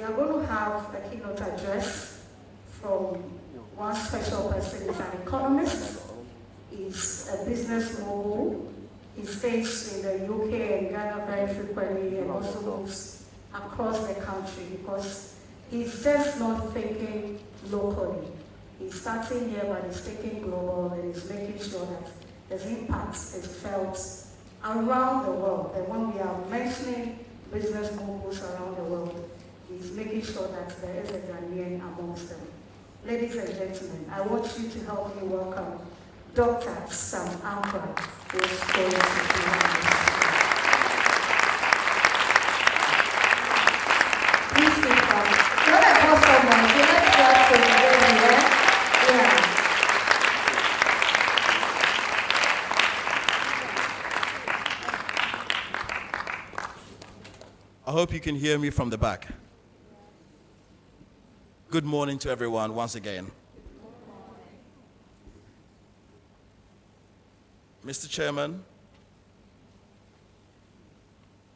We are going to have a keynote address from one special person. He's an economist, he's a business mogul, he stays in the UK and Ghana very frequently and also moves across the country because he's just not thinking locally. He's starting here, but he's thinking global and he's making sure that the impact is felt around the world. And when we are mentioning business moguls around the world, he's making sure that there is a Ghanaian amongst them. Ladies and gentlemen, I want you to help me welcome Dr. Sam Ankrah, who is going to be with us. Please speak up. Don't I call someone? So let's start from here. Yeah. I hope you can hear me from the back. Good morning to everyone once again. Mr. Chairman,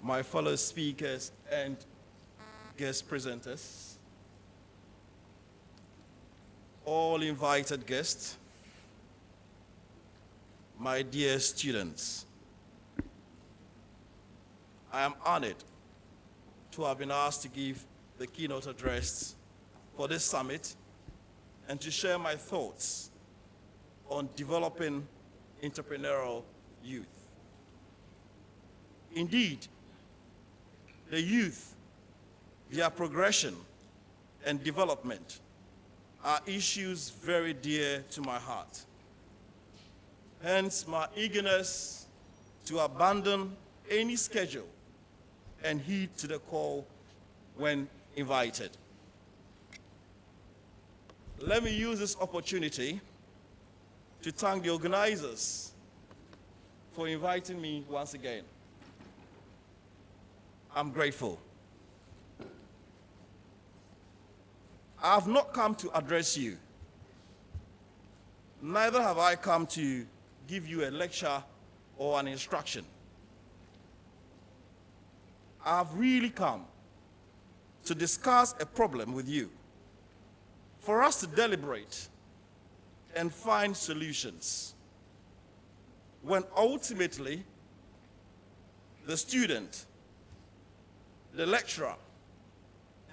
my fellow speakers and guest presenters, all invited guests, my dear students, I am honored to have been asked to give the keynote address for this summit and to share my thoughts on developing entrepreneurial youth. Indeed, the youth, their progression and development are issues very dear to my heart. Hence, my eagerness to abandon any schedule and heed to the call when invited. Let me use this opportunity to thank the organizers for inviting me once again. I'm grateful. I have not come to address you. Neither have I come to give you a lecture or an instruction. I have really come to discuss a problem with you, for us to deliberate and find solutions, when ultimately the student, the lecturer,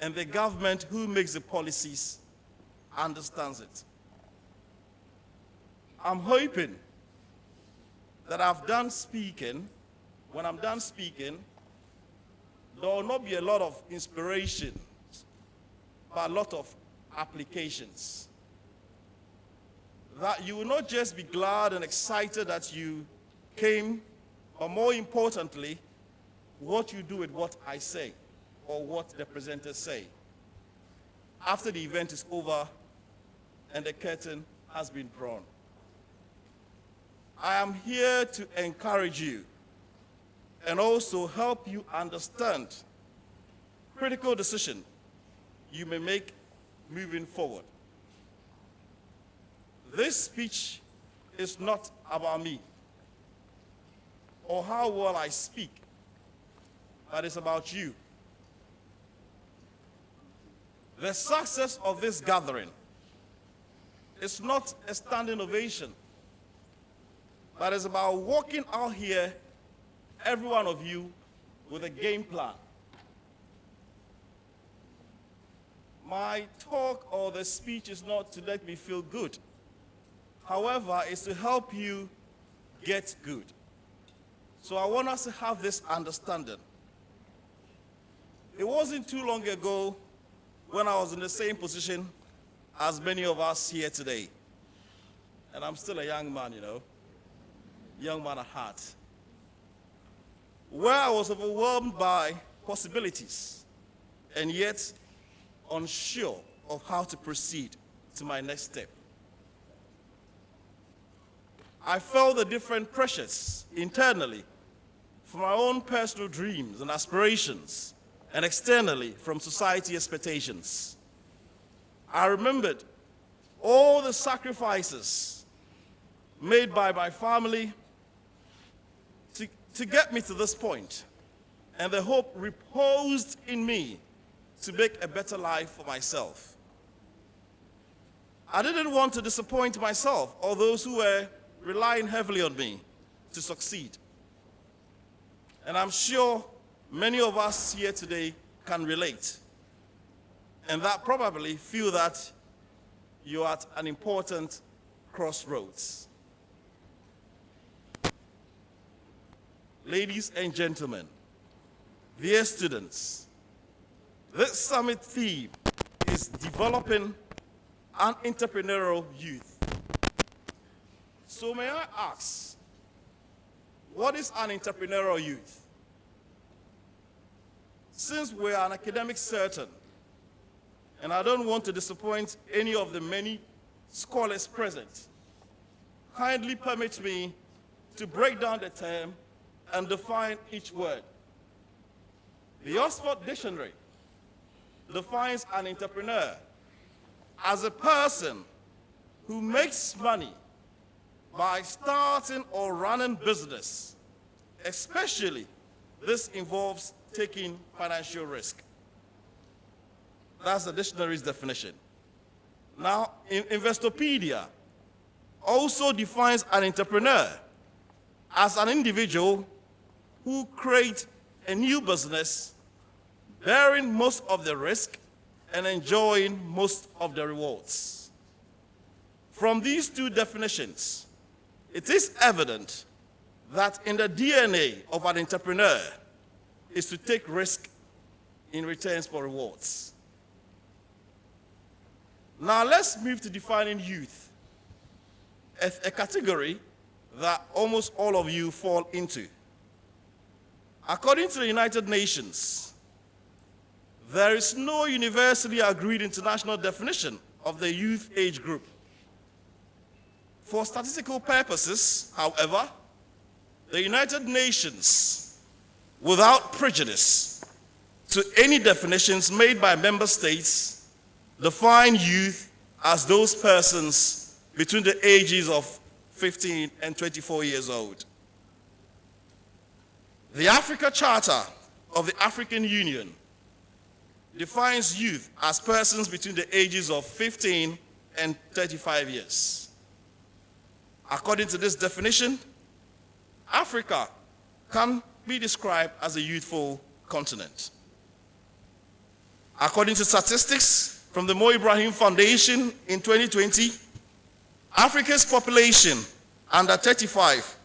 and the government who makes the policies understands it. I'm hoping that when I'm done speaking, there will not be a lot of inspiration, but a lot of applications. That you will not just be glad and excited that you came, but more importantly, what you do with what I say or what the presenters say after the event is over and the curtain has been drawn. I am here to encourage you and also help you understand critical decisions you may make moving forward. This speech is not about me or how well I speak, but it's about you. The success of this gathering is not a standing ovation, but it's about walking out here, every one of you, with a game plan. My talk or the speech is not to let me feel good. However, it's to help you get good. So I want us to have this understanding. It wasn't too long ago when I was in the same position as many of us here today. And I'm still a young man, young man at heart. Where I was overwhelmed by possibilities and yet unsure of how to proceed to my next step. I felt the different pressures internally from my own personal dreams and aspirations, and externally from society expectations. I remembered all the sacrifices made by my family to get me to this point, and the hope reposed in me to make a better life for myself. I didn't want to disappoint myself or those who were relying heavily on me to succeed. And I'm sure many of us here today can relate, and that probably feel that you're at an important crossroads. Ladies and gentlemen, dear students, this summit theme is developing an entrepreneurial youth. So may I ask, what is an entrepreneurial youth? Since we are an academic certain, and I don't want to disappoint any of the many scholars present, kindly permit me to break down the term and define each word. The Oxford Dictionary defines an entrepreneur as a person who makes money by starting or running business. Especially, this involves taking financial risk. That's the dictionary's definition. Now, Investopedia also defines an entrepreneur as an individual who creates a new business, bearing most of the risk and enjoying most of the rewards. From these two definitions, it is evident that in the DNA of an entrepreneur is to take risk in returns for rewards. Now let's move to defining youth, a category that almost all of you fall into. According to the United Nations, there is no universally agreed international definition of the youth age group. For statistical purposes, however, the United Nations, without prejudice to any definitions made by member states, define youth as those persons between the ages of 15 and 24 years old. The Africa Charter of the African Union defines youth as persons between the ages of 15 and 35 years. According to this definition, Africa can be described as a youthful continent. According to statistics from the Mo Ibrahim Foundation in 2020, Africa's population under 35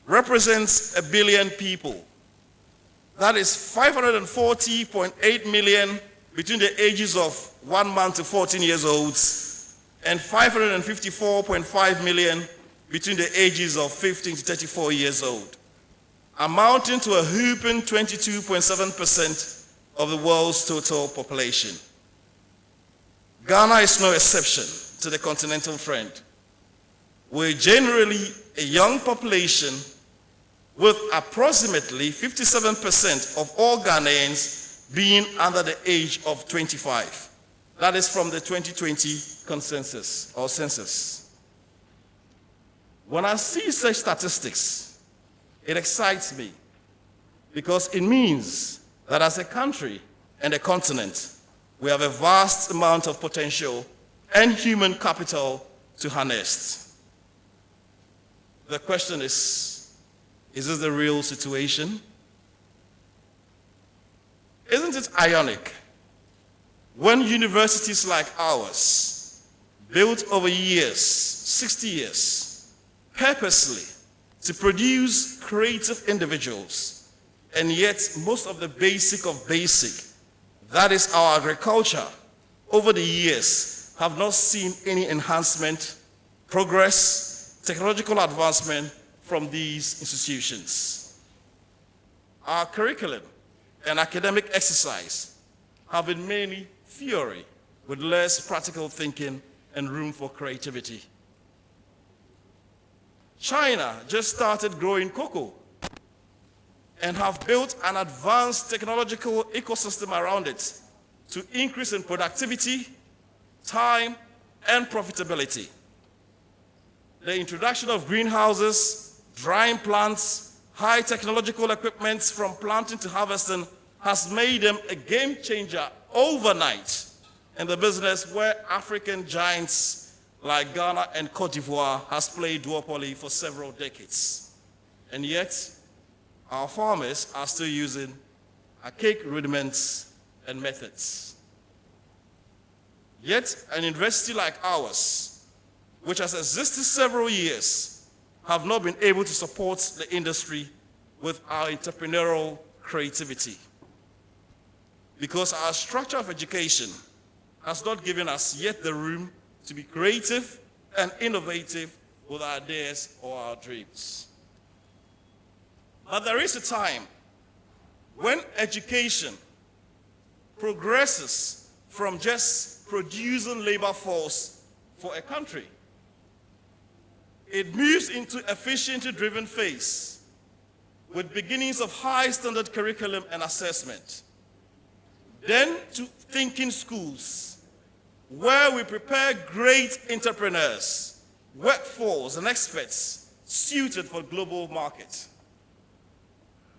represents 1 billion people. That is 540.8 million between the ages of 1 month to 14 years old and 554.5 million between the ages of 15 to 34 years old, amounting to a whopping 22.7% of the world's total population. Ghana is no exception to the continental trend. We're generally a young population with approximately 57% of all Ghanaians being under the age of 25. That is from the 2020 consensus or census. When I see such statistics, it excites me because it means that as a country and a continent, we have a vast amount of potential and human capital to harness. The question is this the real situation? Isn't it ironic when universities like ours, built over years, 60 years, purposely to produce creative individuals, and yet most of the basic of basic, that is our agriculture, over the years have not seen any enhancement, progress, technological advancement from these institutions. Our curriculum and academic exercise have been mainly theory with less practical thinking and room for creativity. China just started growing cocoa and have built an advanced technological ecosystem around it to increase in productivity, time, and profitability. The introduction of greenhouses, drying plants, high technological equipment from planting to harvesting has made them a game changer overnight in the business where African giants like Ghana and Cote d'Ivoire has played duopoly for several decades. And yet, our farmers are still using archaic rudiments and methods. Yet, an university like ours, which has existed several years, have not been able to support the industry with our entrepreneurial creativity. Because our structure of education has not given us yet the room to be creative and innovative with our ideas or our dreams. But there is a time when education progresses from just producing labor force for a country. It moves into efficiency-driven phase with beginnings of high standard curriculum and assessment. Then to thinking schools, where we prepare great entrepreneurs, workforce, and experts suited for global market.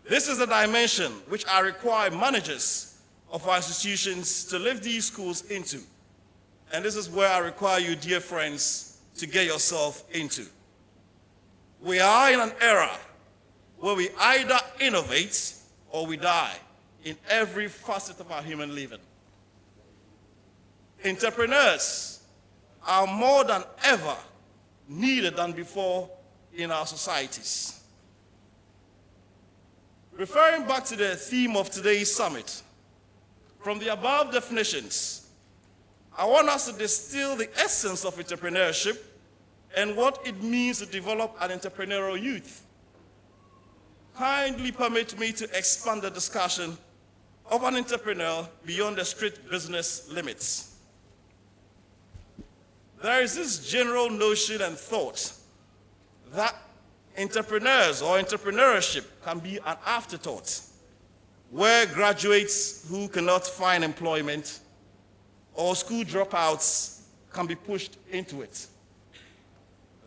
This is the dimension which I require managers of our institutions to lift these schools into. And this is where I require you, dear friends, to get yourself into. We are in an era where we either innovate or we die in every facet of our human living. Entrepreneurs are more than ever needed than before in our societies. Referring back to the theme of today's summit, from the above definitions, I want us to distill the essence of entrepreneurship and what it means to develop an entrepreneurial youth. Kindly permit me to expand the discussion of an entrepreneur beyond the strict business limits. There is this general notion and thought that entrepreneurs or entrepreneurship can be an afterthought, where graduates who cannot find employment or school dropouts can be pushed into it.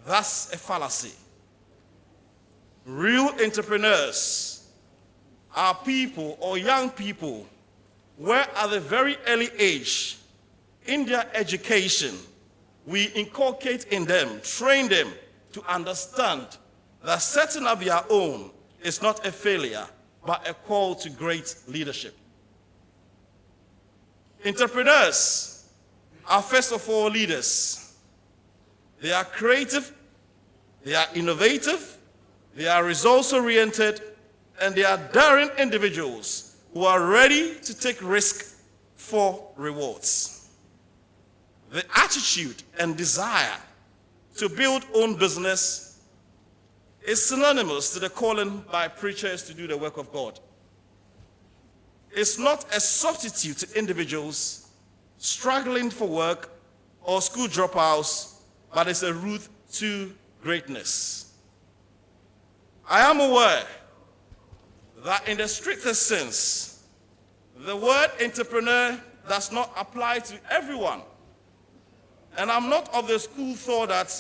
That's a fallacy. Real entrepreneurs are people or young people where at a very early age in their education, we inculcate in them, train them to understand that setting up their own is not a failure, but a call to great leadership. Entrepreneurs are first of all leaders. They are creative, they are innovative, they are results-oriented, and they are daring individuals who are ready to take risk for rewards. The attitude and desire to build own business is synonymous to the calling by preachers to do the work of God. It's not a substitute to individuals struggling for work or school dropouts, but it's a route to greatness. I am aware that in the strictest sense, the word entrepreneur does not apply to everyone. And I'm not of the school thought that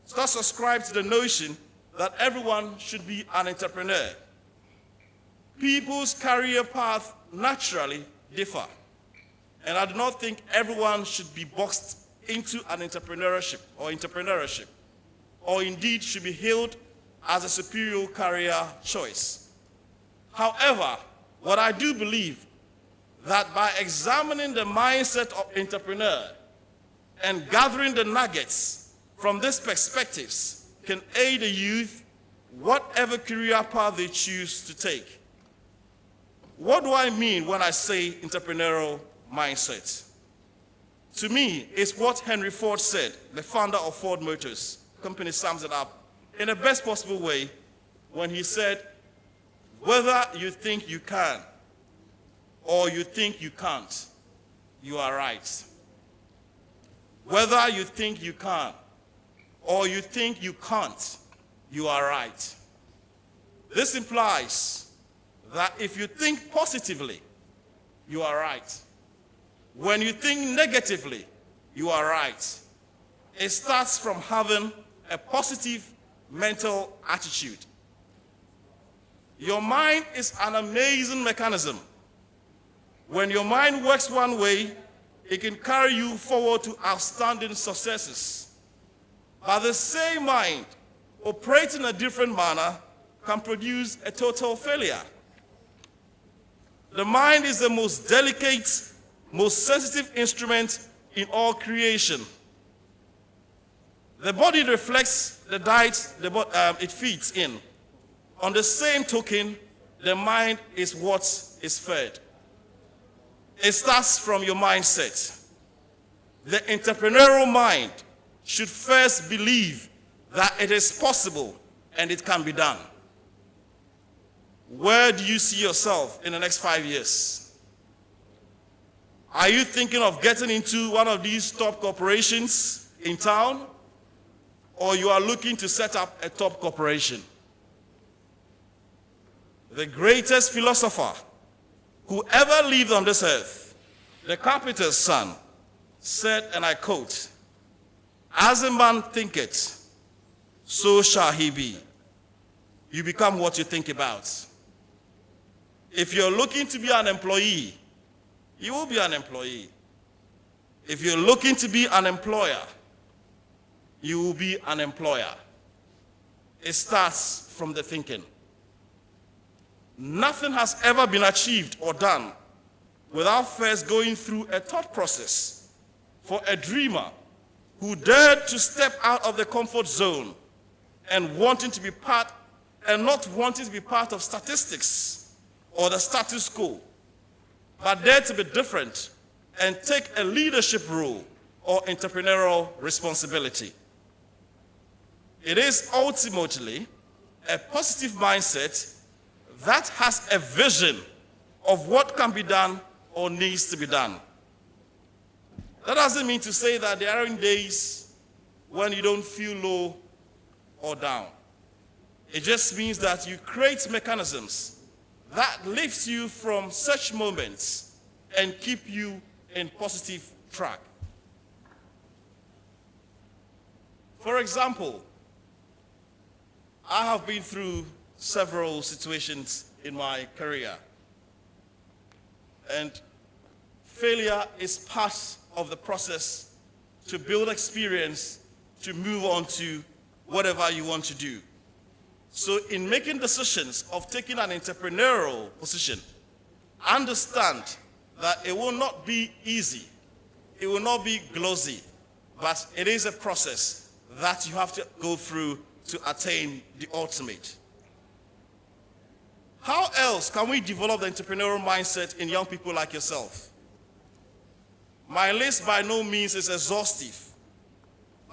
subscribe to the notion that everyone should be an entrepreneur. People's career path naturally differ. And I do not think everyone should be boxed into an entrepreneurship, or indeed should be hailed as a superior career choice. However, what I do believe that by examining the mindset of entrepreneur and gathering the nuggets from these perspectives can aid the youth whatever career path they choose to take. What do I mean when I say entrepreneurial mindset? To me, it's what Henry Ford said, the founder of Ford Motors Company, sums it up in the best possible way when he said, whether you think you can or you think you can't, you are right. Whether you think you can or you think you can't, you are right. This implies that if you think positively, you are right. When you think negatively, you are right. It starts from having a positive mental attitude. Your mind is an amazing mechanism. When your mind works one way, it can carry you forward to outstanding successes. But the same mind, operating in a different manner, can produce a total failure. The mind is the most delicate, most sensitive instrument in all creation. The body reflects the diet it feeds in. On the same token, the mind is what is fed. It starts from your mindset. The entrepreneurial mind should first believe that it is possible and it can be done. Where do you see yourself in the next 5 years? Are you thinking of getting into one of these top corporations in town? Or you are looking to set up a top corporation? The greatest philosopher who ever lived on this earth, the carpenter's son, said, and I quote, "As a man thinketh, so shall he be." You become what you think about. If you're looking to be an employee, you will be an employee. If you're looking to be an employer, you will be an employer. It starts from the thinking. Nothing has ever been achieved or done without first going through a thought process. For a dreamer who dared to step out of the comfort zone and wanting to be part and not wanting to be part of statistics or the status quo, but dared to be different and take a leadership role or entrepreneurial responsibility. It is ultimately a positive mindset that has a vision of what can be done or needs to be done. That doesn't mean to say that there aren't days when you don't feel low or down. It just means that you create mechanisms that lift you from such moments and keep you in positive track. For example, I have been through several situations in my career, and failure is part of the process to build experience to move on to whatever you want to do. So in making decisions of taking an entrepreneurial position, understand that it will not be easy, it will not be glossy, but it is a process that you have to go through to attain the ultimate. How else can we develop the entrepreneurial mindset in young people like yourself? My list by no means is exhaustive,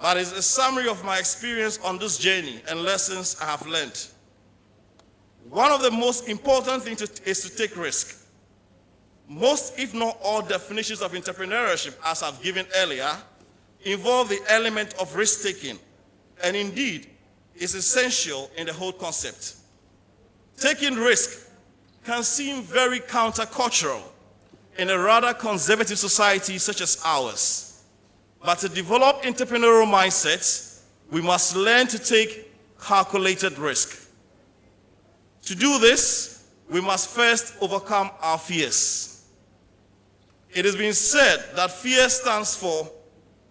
but it's a summary of my experience on this journey and lessons I have learned. One of the most important things is to take risk. Most, if not all, definitions of entrepreneurship, as I've given earlier, involve the element of risk-taking, and indeed is essential in the whole concept. Taking risk can seem very countercultural in a rather conservative society such as ours. But to develop entrepreneurial mindsets, we must learn to take calculated risk. To do this, we must first overcome our fears. It has been said that fear stands for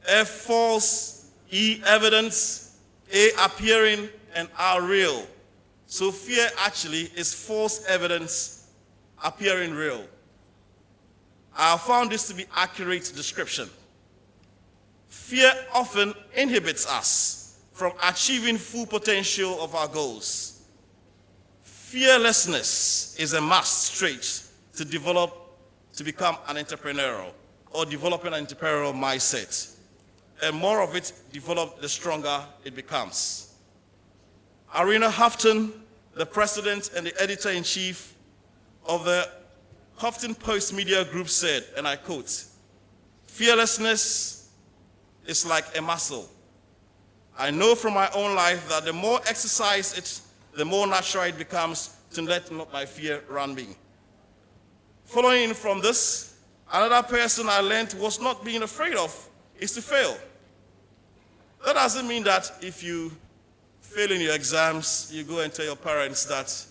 F, false, E, evidence, A, appearing, and R, real. So fear actually is false evidence appearing real. I have found this to be accurate description. Fear often inhibits us from achieving full potential of our goals. Fearlessness is a must trait to develop, to become an entrepreneur or developing an entrepreneurial mindset. And more of it developed, the stronger it becomes. Arena Houghton, the president and the editor-in-chief of the Huffington Post Media Group said, and I quote, "Fearlessness is like a muscle. I know from my own life that the more exercise it, the more natural it becomes to let not my fear run me." Following in from this, another person I learned was not being afraid of is to fail. That doesn't mean that if you fail in your exams, you go and tell your parents that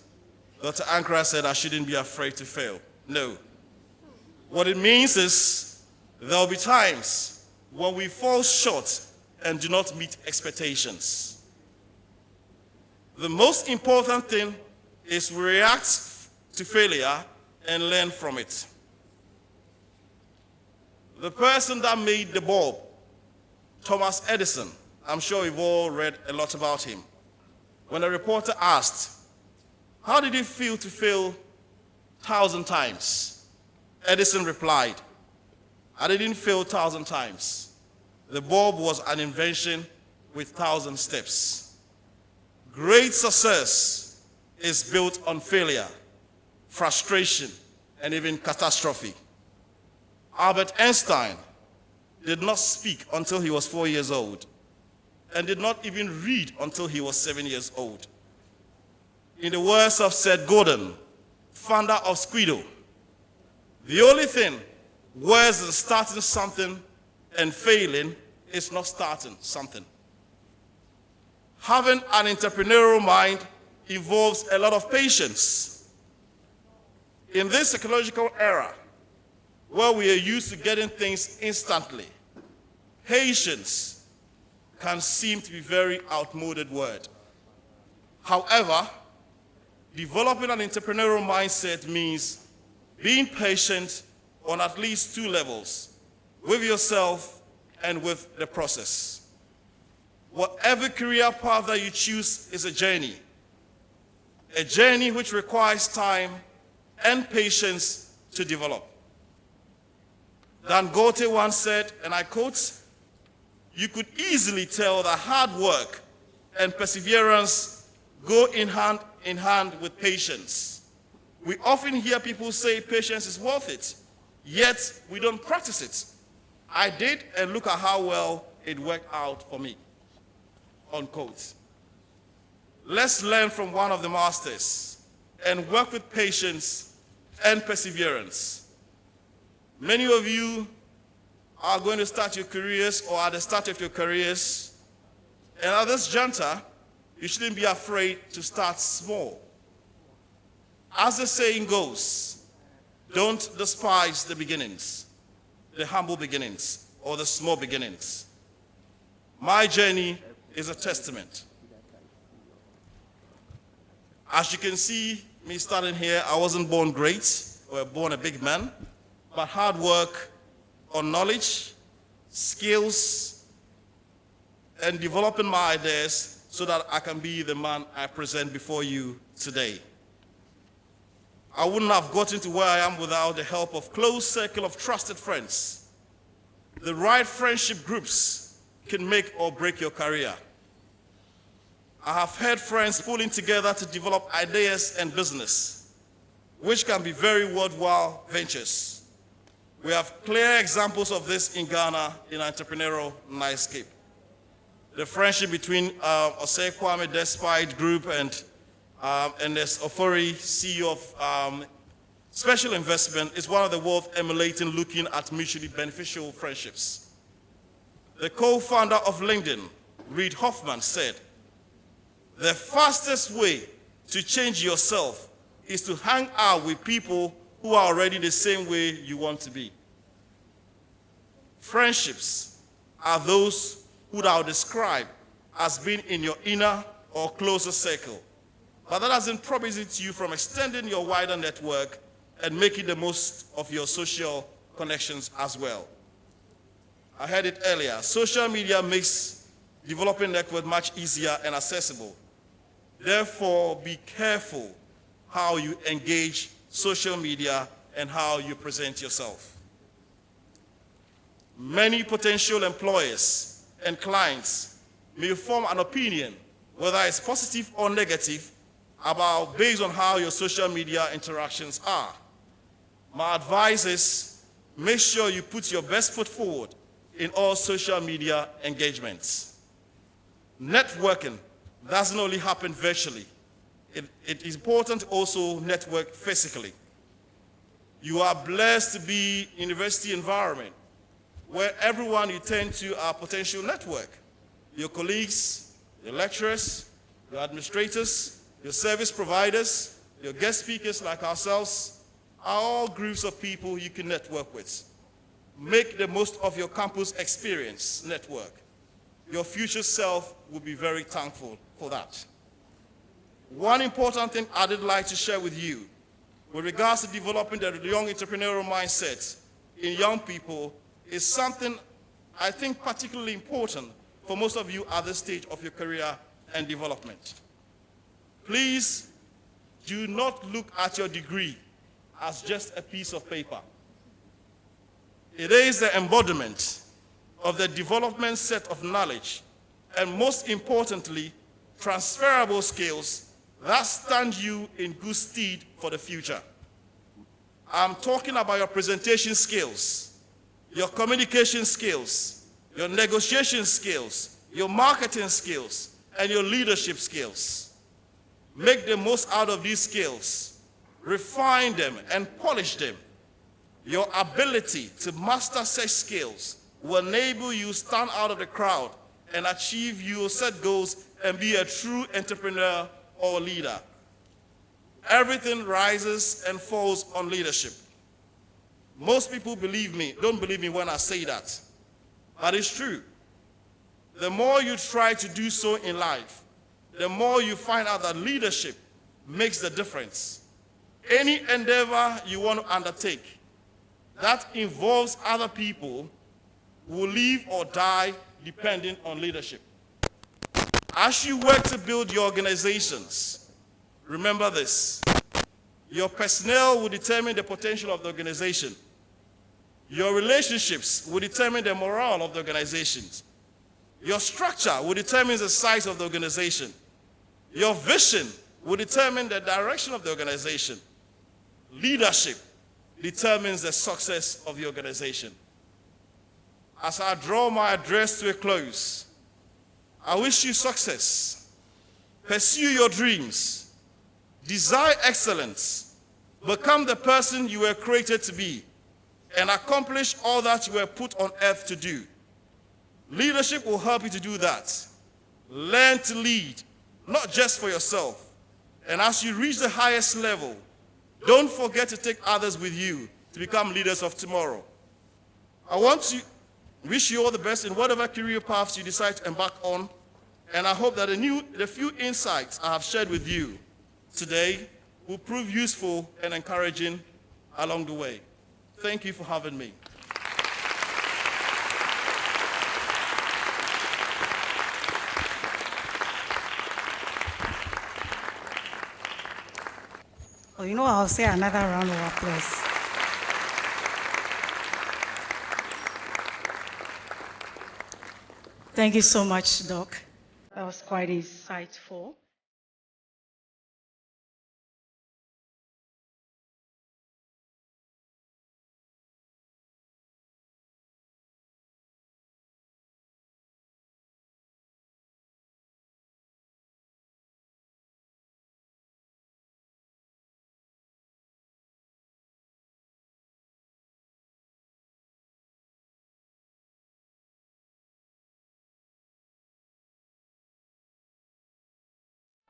Dr. Ankrah said I shouldn't be afraid to fail. No. What it means is there will be times when we fall short and do not meet expectations. The most important thing is we react to failure and learn from it. The person that made the bulb, Thomas Edison, I'm sure you've all read a lot about him. When a reporter asked, how did it feel to fail 1,000 times? Edison replied, I didn't fail 1,000 times. The bulb was an invention with 1,000 steps. Great success is built on failure, frustration, and even catastrophe. Albert Einstein did not speak until he was 4 years old and did not even read until he was 7 years old. In the words of Seth Godin, founder of Squiddo, the only thing worse than starting something and failing is not starting something. Having an entrepreneurial mind involves a lot of patience. In this technological era, where we are used to getting things instantly, patience can seem to be a very outmoded word. However, developing an entrepreneurial mindset means being patient on at least two levels, with yourself and with the process. Whatever career path that you choose is a journey which requires time and patience to develop. Dangote once said, and I quote, "You could easily tell that hard work and perseverance go in hand with patience. We often hear people say patience is worth it, yet we don't practice it. I did, and look at how well it worked out for me." Unquote. Let's learn from one of the masters and work with patience and perseverance. Many of you are going to start your careers or at the start of your careers, and at this juncture, you shouldn't be afraid to start small. As the saying goes, don't despise the beginnings, the humble beginnings, or the small beginnings. My journey is a testament. As you can see me starting here, I wasn't born great or born a big man, but hard work on knowledge, skills, and developing my ideas so that I can be the man I present before you today. I wouldn't have gotten to where I am without the help of a close circle of trusted friends. The right friendship groups can make or break your career. I have heard friends pulling together to develop ideas and business, which can be very worthwhile ventures. We have clear examples of this in Ghana in entrepreneurial landscape. The friendship between Osei Kwame Despite Group and this Ofori, CEO of Special Investment, is one of the world emulating looking at mutually beneficial friendships. The co-founder of LinkedIn, Reid Hoffman, said, "The fastest way to change yourself is to hang out with people who are already the same way you want to be." Friendships are those who I would describe as being in your inner or closer circle, but that doesn't prohibit you from extending your wider network and making the most of your social connections as well. I heard it earlier, social media makes developing network much easier and accessible. Therefore, be careful how you engage social media and how you present yourself. Many potential employers and clients may form an opinion, whether it's positive or negative, based on how your social media interactions are. My advice is, make sure you put your best foot forward in all social media engagements. Networking doesn't only happen virtually. It is important to also network physically. You are blessed to be in a university environment where everyone you turn to are potential network. Your colleagues, your lecturers, your administrators, your service providers, your guest speakers like ourselves, are all groups of people you can network with. Make the most of your campus experience network. Your future self will be very thankful for that. One important thing I'd like to share with you with regards to developing the young entrepreneurial mindset in young people is something I think particularly important for most of you at this stage of your career and development. Please do not look at your degree as just a piece of paper. It is the embodiment of the development set of knowledge and, most importantly, transferable skills that stand you in good stead for the future. I'm talking about your presentation skills, your communication skills, your negotiation skills, your marketing skills, and your leadership skills. Make the most out of these skills, refine them, and polish them. Your ability to master such skills will enable you to stand out of the crowd and achieve your set goals and be a true entrepreneur or leader. Everything rises and falls on leadership. Most people don't believe me when I say that, but it's true. The more you try to do so in life, the more you find out that leadership makes the difference. Any endeavor you want to undertake that involves other people will live or die depending on leadership. As you work to build your organizations, remember this: your personnel will determine the potential of the organization. Your relationships will determine the morale of the organizations. Your structure will determine the size of the organization. Your vision will determine the direction of the organization. Leadership determines the success of the organization. As I draw my address to a close, I wish you success. Pursue your dreams. Desire excellence. Become the person you were created to be, and accomplish all that you were put on earth to do. Leadership will help you to do that. Learn to lead, not just for yourself. And as you reach the highest level, don't forget to take others with you to become leaders of tomorrow. I want to wish you all the best in whatever career paths you decide to embark on, and I hope that the few insights I have shared with you today will prove useful and encouraging along the way. Thank you for having me. Oh, I'll say another round of applause. Thank you so much, Doc. That was quite insightful.